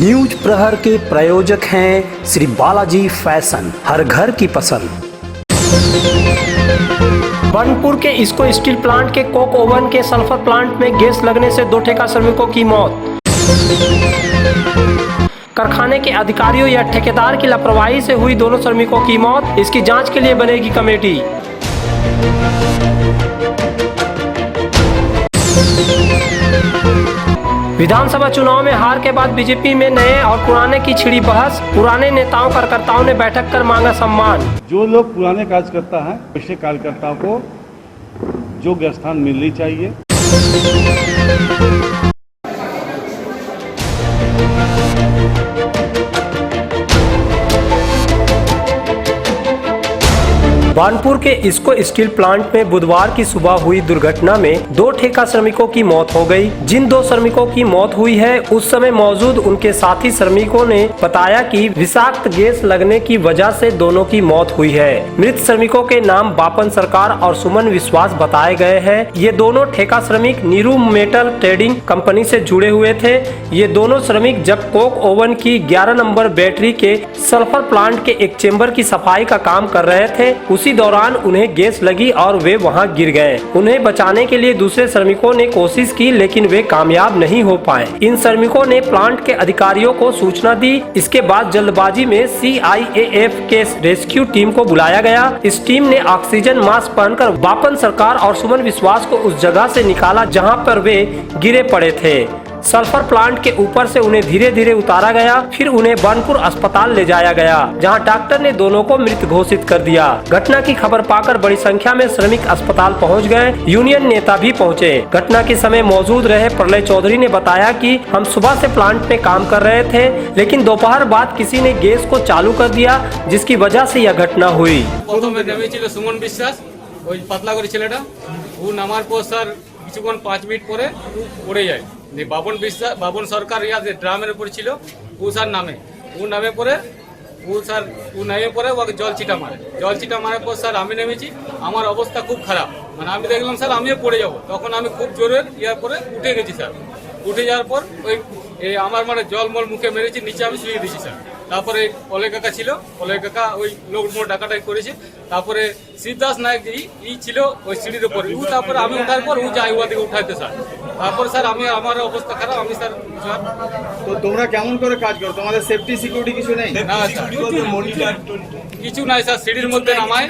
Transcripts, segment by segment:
News प्रहर के प्रायोजक हैं श्री बालाजी फैशन, हर घर की पसंद। बनपुर के इसको स्टील प्लांट के कोक ओवन के सल्फर प्लांट में गैस लगने से 2 ठेका श्रमिकों की मौत। कारखाने के अधिकारियों या ठेकेदार की लापरवाही से हुई दोनों श्रमिकों की मौत, इसकी जांच के लिए बनेगी कमेटी। विधानसभा चुनाव में हार के बाद बीजेपी में नए और पुराने की छिड़ी बहस, पुराने नेताओं कार्यकर्ताओं ने बैठक कर मांगा सम्मान। जो लोग पुराने कार्यकर्ता हैं वैसे कार्यकर्ताओं को योग्य स्थान मिलनी चाहिए। बानपुर के इसको स्टील प्लांट में बुधवार की सुबह हुई दुर्घटना में 2 ठेका श्रमिकों की मौत हो गई। जिन 2 श्रमिकों की मौत हुई है, उस समय मौजूद उनके साथी श्रमिकों ने बताया कि विषाक्त गैस लगने की वजह से दोनों की मौत हुई है। मृत श्रमिकों के नाम बापन सरकार और सुमन विश्वास बताए गए हैं। ये दोनों ठेका श्रमिक नीरू मेटल ट्रेडिंग कंपनी से जुड़े हुए थे। ये दोनों श्रमिक जब कोक ओवन की 11 नंबर बैटरी के सल्फर प्लांट के एक चेम्बर की सफाई का काम कर रहे थे। उसी दौरान उन्हें गैस लगी और वे वहां गिर गए। उन्हें बचाने के लिए दूसरे श्रमिकों ने कोशिश की, लेकिन वे कामयाब नहीं हो पाए। इन श्रमिकों ने प्लांट के अधिकारियों को सूचना दी। इसके बाद जल्दबाजी में CIAF के रेस्क्यू टीम को बुलाया गया। इस टीम ने ऑक्सीजन मास्क पहनकर बापन सरकार और सुमन विश्वास को उस जगह से निकाला जहां पर वे गिरे पड़े थे। सल्फर प्लांट के ऊपर से उन्हें धीरे धीरे उतारा गया, फिर उन्हें बनपुर अस्पताल ले जाया गया, जहां डॉक्टर ने दोनों को मृत घोषित कर दिया। घटना की खबर पाकर बड़ी संख्या में श्रमिक अस्पताल पहुंच गए। यूनियन नेता भी पहुंचे। घटना के समय मौजूद रहे प्रलय चौधरी ने बताया कि हम सुबह से प्लांट में काम कर रहे थे, लेकिन दोपहर बाद किसी ने गैस को चालू कर दिया, जिसकी वजह से यह घटना हुई। सुमन विश्वास पतला कर छेलेटा नामार पर सर কিছুক্ষণ 5 মিনিট পরে পড়ে যায়। বাবন বিশ্বাস বাবন সরকার ড্রামের উপর ছিল, ও স্যার নামে পরে ওকে জল ছিটা মারার পর স্যার আমি নেমেছি। আমার অবস্থা খুব খারাপ, মানে আমি দেখলাম স্যার আমিও পড়ে যাব। তখন আমি খুব জোরে পরে উঠে গেছি স্যার। উঠে যাওয়ার পর ওই আমার মানে জলমল মুখে মেরেছি, নিচে আমি শুয়ে দিয়েছি স্যার। তারপরে পলয় কাকা ছিল, পলয় কাকা ওই লোক মোট ডাকাটাই করেছে। তারপরে শিবদাস নায়ক ছিল ওই সিঁড়ির উপরে, তারপরে আমি ওঠার পর যাই ওদিকে উঠাইতে স্যার। তারপর স্যার আমার অবস্থা খারাপ, আমি স্যার। তো তোমরা কেমন করে কাজ করো? তোমাদের সেফটি সিকিউরিটি কিছু নেই? না কিছু নাই স্যার, সিঁড়ির মধ্যে নামায়,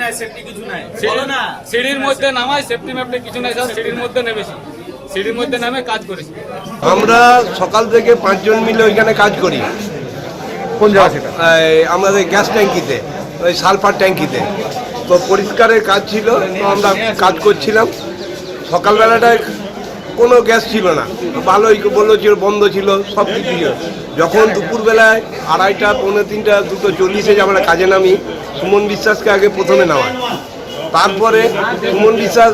সিঁড়ির মধ্যে নামায়, সেফটি ম্যাপটি কিছু নাই স্যার। সিঁড়ির মধ্যে নেমেছি, সিঁড়ির মধ্যে নামে কাজ করেছি। আমরা সকাল থেকে 5 জন মিলে ওইখানে কাজ করি। কোন জায়গা সেটা? আমাদের গ্যাস ট্যাঙ্কিতে, ওই সালফার ট্যাঙ্কিতে। তো পরিষ্কারের কাজ ছিল, তো আমরা কাজ করছিলাম। সকালবেলাটায় কোনো গ্যাস ছিল না, ভালোই বললো ছিল, বন্ধ ছিল, সব কিছু ছিল। যখন দুপুরবেলায় 2:30, 3:45, 2:40 আমরা কাজে নামি, সুমন বিশ্বাসকে আগে প্রথমে নামায়। তারপরে সুমন বিশ্বাস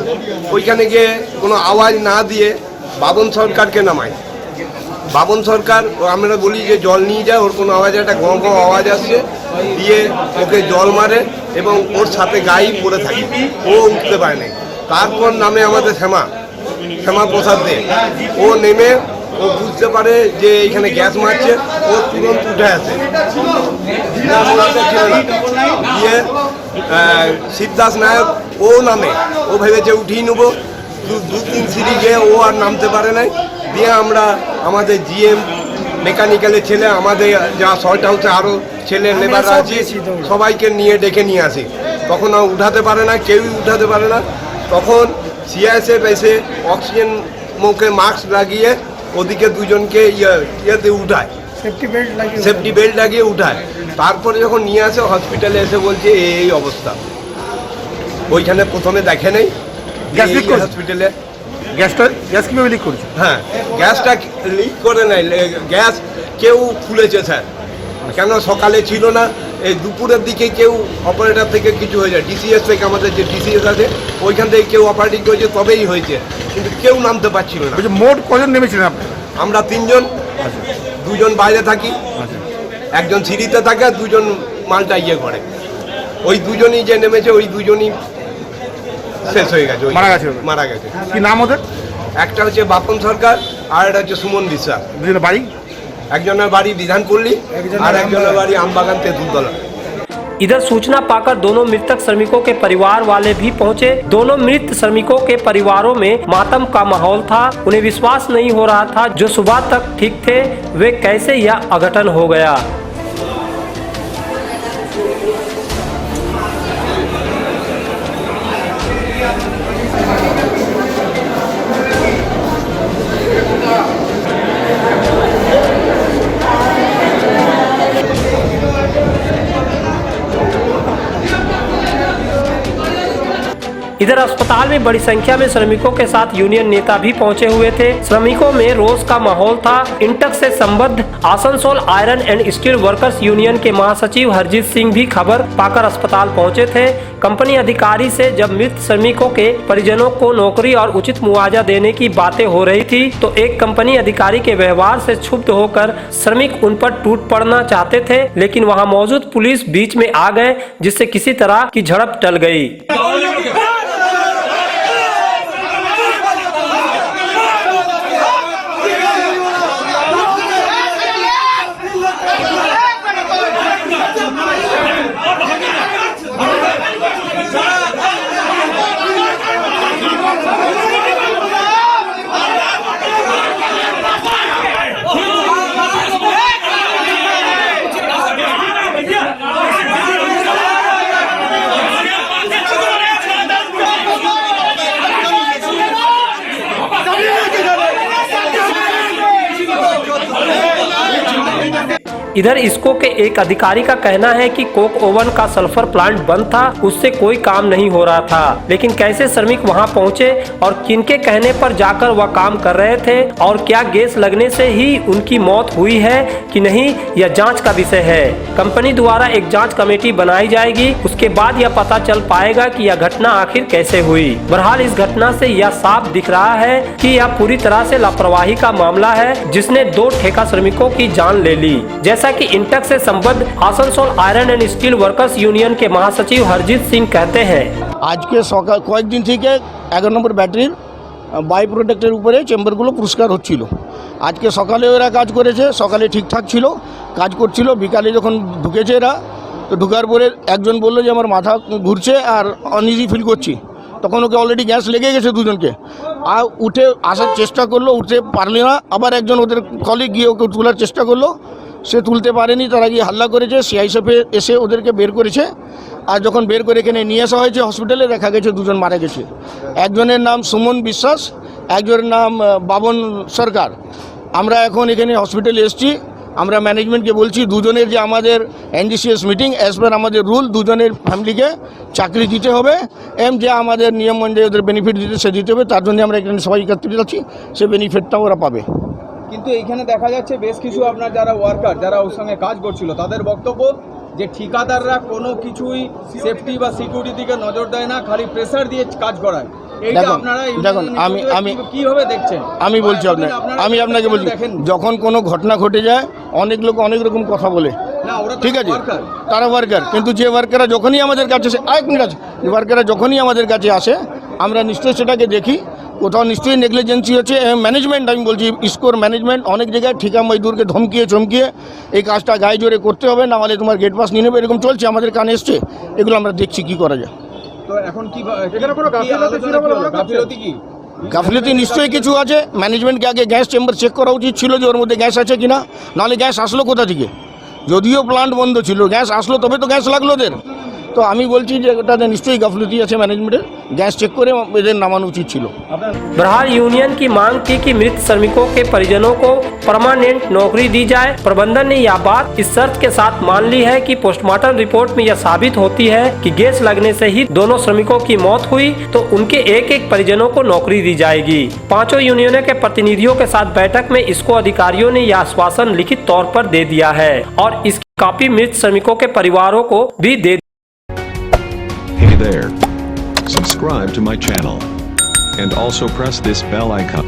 ওইখানে গিয়ে কোনো আওয়াজ না দিয়ে বাবন সরকারকে নামায়। বাবন সরকার আমরা বলি যে জল নিয়ে যায়, ওর কোনো আওয়াজ, একটা গঁ গঁ আওয়াজ আসছে, দিয়ে ওকে জল মারে এবং ওর সাথে গায়ে পড়ে থাকে, ও উঠতে পারে না। তারপর নামে আমাদের শ্যামা প্রসাদ দে। ও নেমে ও বুঝতে পারে যে এইখানে গ্যাস মারছে, ও তুরন্ত উঠে আসে। দিয়ে শিবদাস নায়ক ও নামে, ও ভেবেছে উঠিয়ে নেবো। 2-3 সিঁড়ি গিয়ে ও আর নামতে পারে নাই। দিয়ে আমরা আমাদের GM মেকানিক্যালের ছেলে, আমাদের যা শর্ট হাউসে আরও ছেলে লেবাররা আছে, সবাইকে ডেকে নিয়ে আসি। তখন উঠাতে পারে না, কেউই উঠাতে পারে না। তখন CISF এসে অক্সিজেন মুখে মাস্ক লাগিয়ে ওদিকে 2 জনকে ইয়েতে উঠায়, সেফটি বেল্ট লাগিয়ে উঠায়। তারপরে যখন নিয়ে আসে হসপিটালে, এসে বলছে এই অবস্থা। ওইখানে প্রথমে দেখে নেই হসপিটালে গ্যাস কিভাবে লিক করছে? হ্যাঁ, গ্যাসটা লিক করে নাই, গ্যাস কেউ খুলেছে স্যার। কেন সকালে ছিল না, এই দুপুরের দিকে কেউ অপারেটর থেকে কিছু হয়ে যায়, DCS থেকে, আমাদের যে DCS আছে ওইখান থেকে কেউ অপারেটিং করেছে, তবেই হয়েছে, কিন্তু কেউ নামতে পারছিল না। মোট কজন নেমেছিলেন আপনি? আমরা 3 জন। 2 জন বাইরে থাকি, 1 জন সিঁড়িতে থাকে, 2 জন মালটা করে। ওই 2 জনই যে নেমেছে, ওই 2 জনই শেষ হয়ে গেছে, মারা গেছে। কি নাম ওদের? একটা হচ্ছে বাপন সরকার আর একটা হচ্ছে সুমন বিশ্বাস। বাড়ি একজনের বাড়ি বিধানপল্লী আর একজনের বাড়ি আমবাগান তেঁতুলতলা। इधर सूचना पाकर दोनों मृतक श्रमिकों के परिवार वाले भी पहुंचे। दोनों मृत श्रमिकों के परिवारों में मातम का माहौल था। उन्हें विश्वास नहीं हो रहा था जो सुबह तक ठीक थे वे कैसे यह अघटन हो गया। इधर अस्पताल में बड़ी संख्या में श्रमिकों के साथ यूनियन नेता भी पहुंचे हुए थे। श्रमिकों में रोष का माहौल था। इंटक से संबद्ध Asansol iron and steel workers union के महासचिव हरजीत सिंह भी खबर पाकर अस्पताल पहुंचे थे। कंपनी अधिकारी से जब मृत श्रमिकों के परिजनों को नौकरी और उचित मुआवजा देने की बातें हो रही थी तो एक कंपनी अधिकारी के व्यवहार से क्षुब्ध होकर श्रमिक उन पर टूट पड़ना चाहते थे, लेकिन वहां मौजूद पुलिस बीच में आ गए जिससे किसी तरह की झड़प टल गई। इधर इसको के एक अधिकारी का कहना है कि कोक ओवन का सल्फर प्लांट बंद था, उससे कोई काम नहीं हो रहा था। लेकिन कैसे श्रमिक वहां पहुंचे और किनके कहने पर जाकर वह काम कर रहे थे और क्या गैस लगने से ही उनकी मौत हुई है कि नहीं, यह जांच का विषय है। कंपनी द्वारा एक जांच कमेटी बनाई जाएगी, उसके बाद यह पता चल पाएगा कि यह घटना आखिर कैसे हुई। बहरहाल इस घटना से यह साफ दिख रहा है कि यह पूरी तरह से लापरवाही का मामला है जिसने 2 ठेका श्रमिकों की जान ले ली। जैसा कि इंटक से संबद्ध Asansol iron and steel workers union के महासचिव हरजीत सिंह कहते हैं, आज के सकाल कয়েকদিন থেকে 11 নম্বর ব্যাটারির বাই প্রোডাক্টের উপরে চেম্বারগুলো পুরস্কার হচ্ছিল। আজকে সকালে ওরা কাজ করেছে, সকালে ঠিকঠাক ছিল, কাজ করছিল। বিকালে যখন ঢুকেছে এরা, তো ঢুকার পরে একজন বললো যে আমার মাথা ঘুরছে আর অনইজি ফিল করছি। তখন ওকে অলরেডি গ্যাস লেগে গেছে দুজনকে। আর উঠে আসার চেষ্টা করলো, উঠতে পারলে না। আবার একজন ওদের কলিগ গিয়ে ওকে তোলার চেষ্টা করলো, সে তুলতে পারেনি। তারা গিয়ে হাল্লা করেছে, সিআইএসএফ এসে ওদেরকে বের করেছে। আর যখন বের করে এখানে নিয়ে আসা হয়েছে হসপিটালে, দেখা গেছে 2জন মারা গেছে। একজনের নাম সুমন বিশ্বাস, একজনের নাম বাবন সরকার। আমরা এখন এখানে হসপিটালে এসেছি। আমরা ম্যানেজমেন্টকে বলছি 2জনের যে আমাদের এনজিসিএস মিটিং অ্যাজ পার আমাদের রুল 2জনের ফ্যামিলিকে চাকরি দিতে হবে, যে আমাদের নিয়ম অনুযায়ী ওদের বেনিফিট দিতে সে দিতে হবে। তার জন্য আমরা এখানে সবাই একত্রিত আছি, সে বেনিফিটটাও ওরা পাবে। কিন্তু এখানে দেখা যাচ্ছে বেশ কিছু আপনার যারা ওয়ার্কার যারা ওর সঙ্গে কাজ করছিল তাদের বক্তব্য যে ঠিকাদাররা কোনো কিছুই সেফটি বা সিকিউরিটি দিকে নজর দেয় না, খালি প্রেসার দিয়ে কাজ করায়। দেখুন আমি কিভাবে দেখছেন? আমি বলছি আপনাকে বলছি, যখন কোনো ঘটনা ঘটে যায় অনেক লোক অনেক রকম কথা বলে, ঠিক আছে, তারা ওয়ার্কার। কিন্তু যে ওয়ার্কাররা যখনই আমাদের কাছে আসে, ওয়ার্কাররা যখনই আমাদের কাছে আসে আমরা নিশ্চয়ই সেটাকে দেখি, কোথাও নিশ্চয়ই নেগলিজেন্সি হচ্ছে। ম্যানেজমেন্ট, আমি বলছি ইসকোর ম্যানেজমেন্ট অনেক জায়গায় ঠিকা মজদুরকে ধমকিয়ে চমকিয়ে এই কাজটা গায়ে জোরে করতে হবে, না হলে তোমার গেট পাস নিয়ে নেবে, এরকম চলছে, আমাদের কানে এসছে। এগুলো আমরা দেখছি কি করা যায়। তো এখন কি এখানে কোনো গাফিলতি কি? গাফিলতি নিশ্চয়ই কিছু আছে। ম্যানেজমেন্টকে আগে গ্যাস চেম্বার চেক করা উচিত ছিল যে ওর মধ্যে গ্যাস আছে কিনা, নাহলে গ্যাস আসলো কোথা থেকে? যদিও প্লান্ট বন্ধ ছিল, গ্যাস আসলো তবে তো গ্যাস লাগলো ওদের। तो আমি বলছি যে এটাতে নিশ্চয়ই গাফলতি আছে ম্যানেজমেন্টের, গ্যাস চেক করে এদের নামানো উচিত ছিল। बहरहाल यूनियन की मांग थी कि मृत श्रमिकों के परिजनों को परमानेंट नौकरी दी जाए। प्रबंधन ने यह बात इस शर्त के साथ मान ली है कि पोस्टमार्टम रिपोर्ट में यह साबित होती है कि गैस लगने से ही दोनों श्रमिकों की मौत हुई तो उनके एक एक परिजनों को नौकरी दी जाएगी। पांचों यूनियनों के प्रतिनिधियों के साथ बैठक में इसको अधिकारियों ने यह आश्वासन लिखित तौर पर दे दिया है और इसकी कॉपी मृत श्रमिकों के परिवारों को भी दे। Hey there. Subscribe to my channel. And also press this bell icon.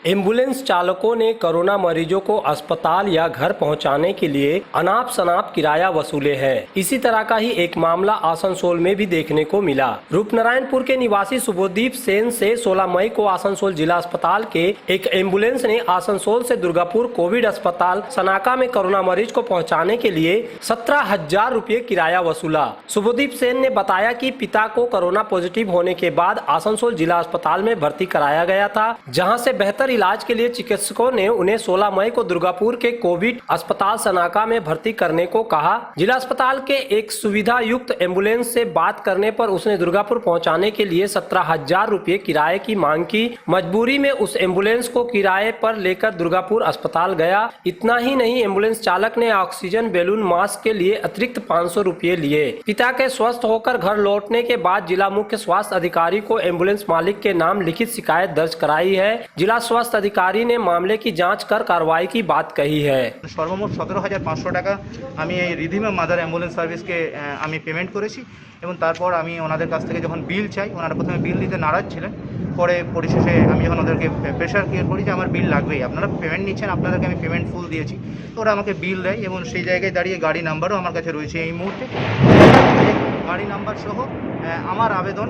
Ambulance चालकों ने कोरोना मरीजों को अस्पताल या घर पहुंचाने के लिए अनाप शनाप किराया वसूले हैं। इसी तरह का ही एक मामला आसनसोल में भी देखने को मिला। रूपनारायणपुर के निवासी शुभदीप सेन से 16 मई को आसनसोल जिला अस्पताल के एक एम्बुलेंस ने आसनसोल से दुर्गापुर कोविड अस्पताल सनाका में कोरोना मरीज को पहुँचाने के लिए 17,000 रुपये किराया वसूला। शुभदीप सेन ने बताया कि पिता को कोरोना पॉजिटिव होने के बाद आसनसोल जिला अस्पताल में भर्ती कराया गया था, जहाँ से बेहतर इलाज के लिए चिकित्सकों ने उन्हें 16 मई को दुर्गापुर के कोविड अस्पताल सनाका में भर्ती करने को कहा। जिला अस्पताल के एक सुविधा युक्त एम्बुलेंस से बात करने पर उसने दुर्गापुर पहुंचाने के लिए 17,000 रुपये किराए की मांग की। मजबूरी में उस एम्बुलेंस को किराए पर लेकर दुर्गापुर अस्पताल गया। इतना ही नहीं, एम्बुलेंस चालक ने ऑक्सीजन बैलून मास्क के लिए अतिरिक्त 500 रुपये लिए। पिता के स्वस्थ होकर घर लौटने के बाद जिला मुख्य स्वास्थ्य अधिकारी को एम्बुलेंस मालिक के नाम लिखित शिकायत दर्ज कराई है। जिला स्वास्थ्य अधिकारी ने मामले की जांच कर कार्रवाई की बात कही है। সর্বমোট 17,500 টাকা আমি এই রিধিমা মাদার অ্যাম্বুলেন্স সার্ভিসকে আমি পেমেন্ট করেছি এবং তারপর আমি ওনাদের কাছ থেকে যখন বিল চাই, ওনারা প্রথমে বিল দিতে নারাজ ছিলেন। পরে পরিশেষে আমি যখন ওদেরকে প্রেশার ক্রিয়েট করি যে আমার বিল লাগবেই, আপনারা পেমেন্ট নিচ্ছেন, আপনাদেরকে আমি পেমেন্ট ফুল দিয়েছি, তো ওরা আমাকে বিল দেয় এবং সেই জায়গায় দাঁড়িয়ে গাড়ি নাম্বারও আমার কাছে রয়েছে এই মুহূর্তে। গাড়ি নাম্বার সহ আমার আবেদন,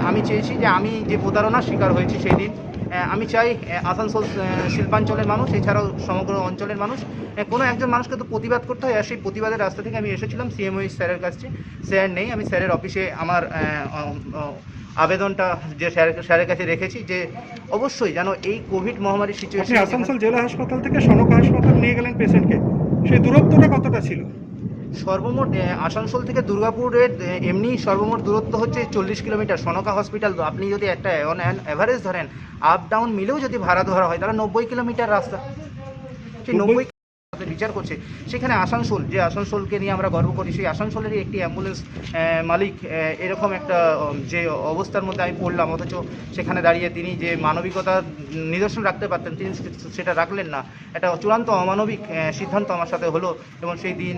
আমি চেয়েছি যে আমি যে প্রতারণার শিকার হয়েছি সেই দিন আমি চাই আসানসোল শিল্পাঞ্চলের মানুষ এছাড়াও সমগ্র অঞ্চলের মানুষ কোনো একজন মানুষকে তো প্রতিবাদ করতে হয়, আর সেই প্রতিবাদের রাস্তা থেকে আমি এসেছিলাম সিএমওই স্যারের কাছে। স্যার নেই, আমি স্যারের অফিসে আমার আবেদনটা যে স্যারের কাছে রেখেছি যে অবশ্যই যেন এই কোভিড মহামারীর সিচুয়েশন। আসানসোল জেলা হাসপাতাল থেকে সনকা হাসপাতাল নিয়ে গেলেন পেশেন্টকে, সেই দূরত্বটা কতটা ছিল? সর্বমোট আসানসোল থেকে দুর্গাপুরের এমনি সর্বমোট দূরত্ব হচ্ছে 40 কিলোমিটার। সনকা হসপিটাল আপনি যদি একটা অন অ্যাভারেজ ধরেন, আপ ডাউন মিলেও যদি ভাড়া ধরা হয় তাহলে 90 কিলোমিটার রাস্তা। সেই 90 বিচার করছে সেখানে আসানসোল, যে আসানসোলকে নিয়ে আমরা গর্ব করি, সেই আসানসোলেরই একটি অ্যাম্বুলেন্স মালিক এরকম একটা যে অবস্থার মধ্যে আমি পড়লাম, অথচ সেখানে দাঁড়িয়ে তিনি যে মানবিকতার নিদর্শন রাখতে পারতেন তিনি সেটা রাখলেন না। একটা চূড়ান্ত অমানবিক সিদ্ধান্ত আমার সাথে হলো এবং সেই দিন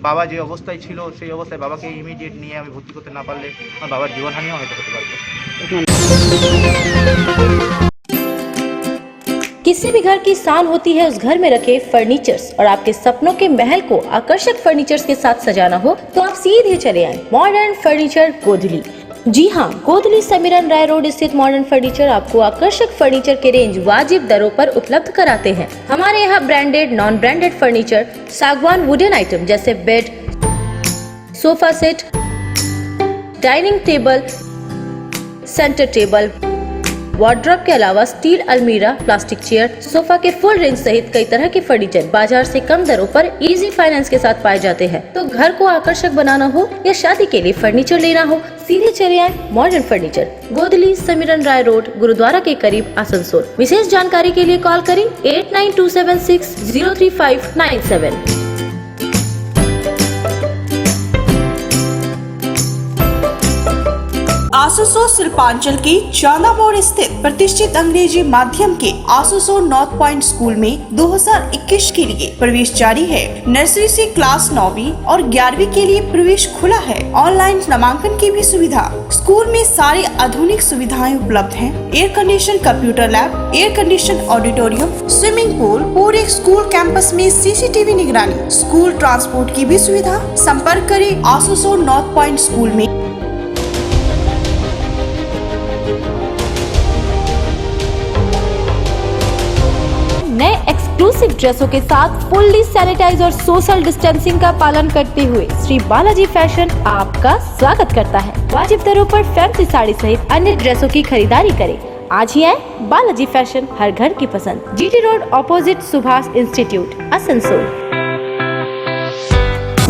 বাবা যে অবস্থায় ছিল সেই অবস্থায় বাবাকে ইমিডিয়েট নিয়ে আমি ভর্তি করতে না পারলে আমার বাবার জীবনহানিও হয়তো হতে পারত। किसी भी घर की शान होती है उस घर में रखे फर्नीचर्स, और आपके सपनों के महल को आकर्षक फर्नीचर्स के साथ सजाना हो तो आप सीधे चले आए मॉडर्न फर्नीचर गोदली। जी हाँ, गोदली समीरन राय रोड स्थित मॉडर्न फर्नीचर आपको आकर्षक फर्नीचर के रेंज वाजिब दरों पर उपलब्ध कराते हैं। हमारे यहाँ ब्रांडेड नॉन ब्रांडेड फर्नीचर, सागवान वुडन आइटम जैसे bed, sofa set, dining table, centre table, wardrobe के अलावा स्टील अलमीरा, प्लास्टिक चेयर, सोफा के फुल रेंज सहित कई तरह के फर्नीचर बाजार से कम दरों पर इजी फाइनेंस के साथ पाए जाते हैं। तो घर को आकर्षक बनाना हो या शादी के लिए फर्नीचर लेना हो, सीधे चले आए मॉडर्न फर्नीचर, गोदली समीरन राय रोड, गुरुद्वारा के करीब, आसनसोल। विशेष जानकारी के लिए कॉल करें 8927603597। आसनसोल शिल्पांचल के चांदा मोड़ स्थित प्रतिष्ठित अंग्रेजी माध्यम के आसनसोल नॉर्थ पॉइंट स्कूल में 2021 के लिए प्रवेश जारी है। नर्सरी से क्लास 9वीं और 11वीं के लिए प्रवेश खुला है। ऑनलाइन नामांकन की भी सुविधा। स्कूल में सारी आधुनिक सुविधाएं उपलब्ध हैं। Air condition computer lab, air condition auditorium, swimming pool, पूरे स्कूल कैंपस में सीसीटीवी निगरानी, स्कूल ट्रांसपोर्ट की भी सुविधा। संपर्क करें आसनसोल नॉर्थ पॉइंट स्कूल में। नए एक्सक्लूसिव ड्रेसों के साथ फुल्ली सैनिटाइज और सोशल डिस्टेंसिंग का पालन करते हुए श्री बालाजी फैशन आपका स्वागत करता है। वाजिब दरों पर फैंसी साड़ी सहित अन्य ड्रेसों की खरीदारी करें। आज ही आए बालाजी फैशन, हर घर की पसंद, GT road opposite Subhash institute, Asansol.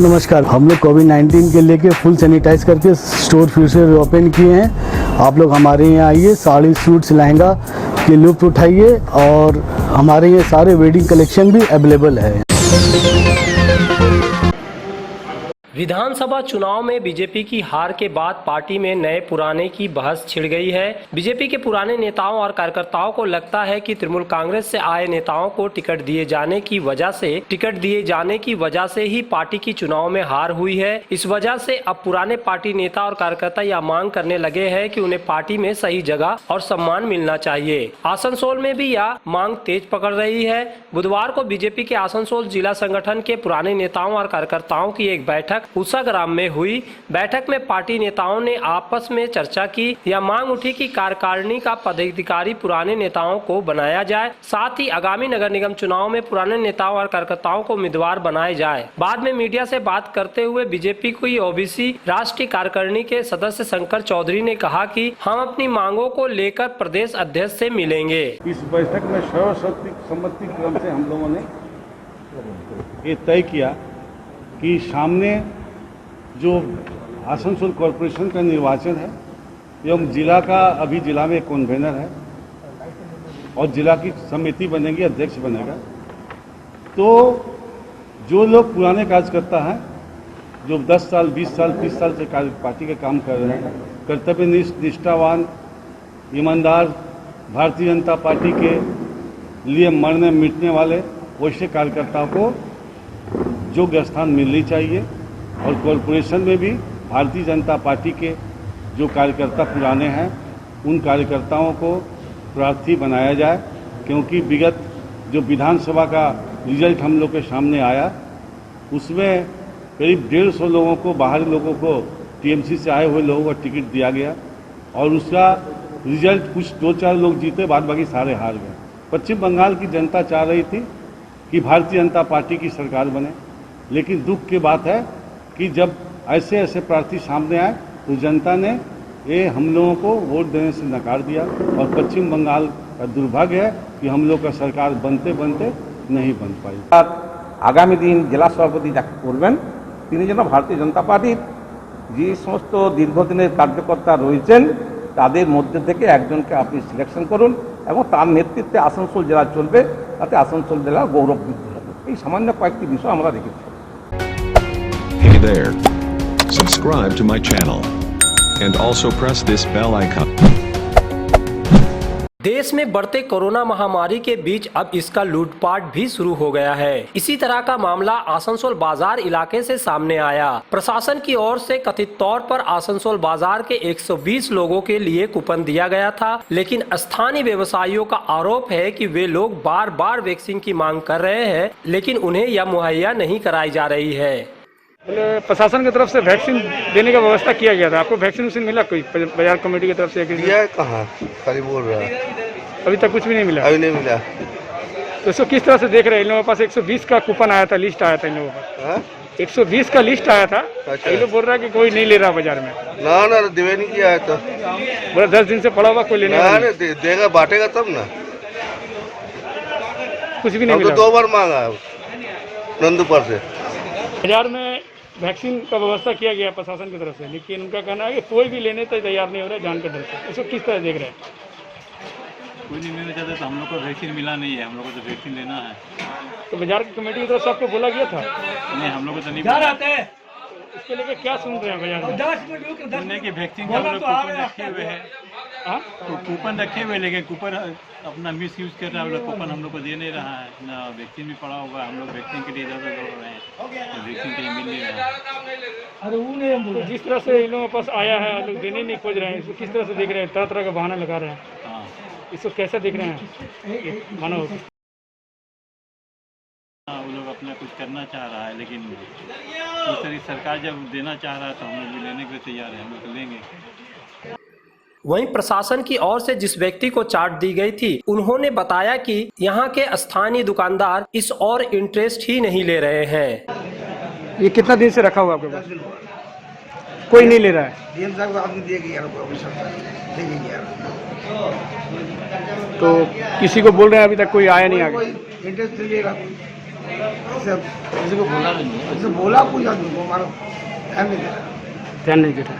नमस्कार, हम लोग कोविड-19 के लेके फुल सैनिटाइज करके स्टोर फिर से ओपन किए हैं। आप लोग हमारे यहाँ आइए, साड़ी, सूट्स, लहंगा के लुत्फ उठाइए और हमारे यहाँ सारे वेडिंग कलेक्शन भी अवेलेबल है। विधानसभा चुनाव में बीजेपी की हार के बाद पार्टी में नए पुराने की बहस छिड़ गई है। बीजेपी के पुराने नेताओं और कार्यकर्ताओं को लगता है कि तृणमूल कांग्रेस से आए नेताओं को टिकट दिए जाने की वजह से ही पार्टी की चुनाव में हार हुई है। इस वजह से अब पुराने पार्टी नेता और कार्यकर्ता यह मांग करने लगे हैं कि उन्हें पार्टी में सही जगह और सम्मान मिलना चाहिए। आसनसोल में भी यह मांग तेज पकड़ रही है। बुधवार को बीजेपी के आसनसोल जिला संगठन के पुराने नेताओं और कार्यकर्ताओं की एक बैठक उषाग्राम में हुई। बैठक में पार्टी नेताओं ने आपस में चर्चा की। यह मांग उठी कि कार्यकारिणी का पदाधिकारी पुराने नेताओं को बनाया जाए, साथ ही आगामी नगर निगम चुनाव में पुराने नेताओं और कार्यकर्ताओं को उम्मीदवार बनाए जाए। बाद में मीडिया से बात करते हुए बीजेपी की ओबीसी राष्ट्रीय कार्यकारिणी के सदस्य शंकर चौधरी ने कहा कि हम अपनी मांगों को लेकर प्रदेश अध्यक्ष से मिलेंगे। इस बैठक में सर्वसम्मति क्रम से हम लोगों ने ये तय किया कि सामने जो आसनसोल कॉरपोरेशन का निर्वाचन है एवं जिला का अभी जिला में कन्वेनर है और जिला की समिति बनेगी, अध्यक्ष बनेगा। तो जो लोग पुराने कार्यकर्ता हैं जो 10 साल 20 साल 30 साल से पार्टी का काम कर रहे हैं, कर्तव्यनिष्ठ निष्ठावान ईमानदार भारतीय जनता पार्टी के लिए मरने मिटने वाले वैसे कार्यकर्ताओं को योग्य स्थान मिलनी चाहिए और कॉरपोरेशन में भी भारतीय जनता पार्टी के जो कार्यकर्ता पुराने हैं उन कार्यकर्ताओं को प्रार्थी बनाया जाए, क्योंकि विगत जो विधानसभा का रिजल्ट हम लोग के सामने आया उसमें करीब 150 लोगों को, बाहरी लोगों को, टीएमसी से आए हुए लोगों को टिकट दिया गया और उसका रिजल्ट कुछ 2-4 लोग जीते, बाद बाकी सारे हार गए। पश्चिम बंगाल की जनता चाह रही थी कि भारतीय जनता पार्टी की सरकार बने, लेकिन दुख की बात है कि जब ऐसे ऐसे प्रार्थी सामने आए तो जनता ने ये हम लोगों को वोट देने से नकार दिया और पश्चिम बंगाल का दुर्भाग्य है कि हम लोग का सरकार बनते बनते नहीं बन पाई। आगामी दिन जिला सभापति যাকে করবেন তিনি যেন ভারতীয় জনতা পার্টির যে সমস্ত দীর্ঘদিনের কার্যকর্তা রয়েছেন তাদের মধ্যে থেকে একজনকে আপনি সিলেকশন করুন এবং তার নেতৃত্বে আসানসোল জেলা চলবে, তাতে আসানসোল জেলা গৌরব বৃদ্ধি হবে। এই সামান্য কয়েকটি বিষয় আমরা রেখেছি। Hey there. Subscribe to my channel. And also press this bell icon. देश में बढ़ते कोरोना महामारी के बीच अब इसका लूटपाट भी शुरू हो गया है। इसी तरह का मामला आसनसोल बाजार इलाके से सामने आया। प्रशासन की ओर से कथित तौर पर आसनसोल बाजार के 120 लोगों के लिए कूपन दिया गया था, लेकिन स्थानीय व्यवसायियों का आरोप है कि वे लोग बार बार वैक्सीन की मांग कर रहे हैं, लेकिन उन्हें यह मुहैया नहीं कराई जा रही है। प्रशासन की तरफ से वैक्सीन देने का व्यवस्था किया गया था, आपको वैक्सीन मिला कोई बाजार कमेटी की तरफ से? कहाँ खाली बोल रहा है, अभी तक कुछ भी नहीं मिला। अभी नहीं मिला। तो इसको किस तरह से देख रहे हैं? इन लोगों के पास 120 का कूपन आया था, लिस्ट आया था इन लोगों का। 120 का लिस्ट आया था, ये लोग बोल रहा है कि कोई नहीं ले रहा बाजार में। ना दिवे नहीं किया है तो बोला 10 दिन से पड़ा हुआ, कोई लेने वाला नहीं। देगा बांटेगा तब ना, कुछ भी नहीं मिला। 2 बार मांगा नंदुपर से। बाजार में वैक्सीन का व्यवस्था किया गया प्रशासन की तरफ से, लेकिन उनका कहना है कि कोई भी लेने तक तैयार नहीं हो रहा है, जान के डर से। इसको किस तरह देख रहे हैं? कोई नहीं लेना चाहता तो हम लोग को वैक्सीन मिला नहीं है, हम लोग को तो वैक्सीन लेना है। तो बाजार की कमेटी की तरफ से आपको बोला गया था? नहीं, हम लोग को तो नहीं इसको लेकर क्या सुन रहे हैं बाजार में? सुनने की वैक्सीन का हम लोग कूपन रखे हुए हैं, कूपन रखे हुए, लेकिन कूपन अपना मिस यूज कर रहा है। कूपन हम लोग को दे नहीं रहा है ना, वैक्सीन भी पड़ा हुआ है। हम लोग वैक्सीन के लिए ज़्यादा दौड़ रहे हैं, तो वैक्सीन के लिए मिल नहीं रहा है। तो जिस तरह से इन लोगों के पास आया है, लोग देने नहीं खोज रहे हैं, इसको किस तरह से देख रहे हैं? तरह तरह का बहाना लगा रहे हैं। हाँ, इसको कैसे देख रहे हैं? मानो वो लोग अपना कुछ करना चाह रहा है, लेकिन दूसरी सरकार जब देना चाह रहा है तो हम लोग भी लेने के लिए तैयार है, हम लोग तो लेंगे। वहीं प्रशासन की ओर से जिस व्यक्ति को चार्ट दी गई थी, उन्होंने बताया कि यहाँ के स्थानीय दुकानदार इस और इंटरेस्ट ही नहीं ले रहे हैं। ये कितना दिन से रखा हुआ आपके पास? कोई नहीं ले रहा है। तो किसी को बोल रहे हैं अभी तक कोई आया नहीं आगे? इंटरेस्ट ले रहा, किसी को बोला नहीं, बोला कुछ आदमी को मारो, ध्यान नहीं दे रहा।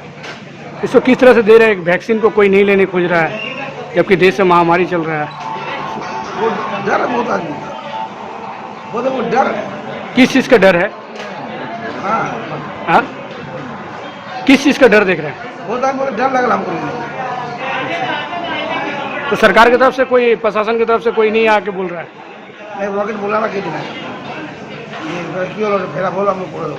इसको किस तरह से दे रहे हैं? वैक्सीन को कोई नहीं लेने खोज रहा है, जबकि देश में महामारी चल रहा है। वो डर है बहुत आदमी का, वो डर है। किस चीज़ का डर है? हाँ? किस चीज़ का डर देख रहे हैं? वो डर लग रहा हमको। तो सरकार की तरफ से कोई, प्रशासन की तरफ से कोई नहीं आके बोल रहा है? नहीं, रॉकेट बुलाना कितना है, ये लड़की और फेरा बोला हम लोग।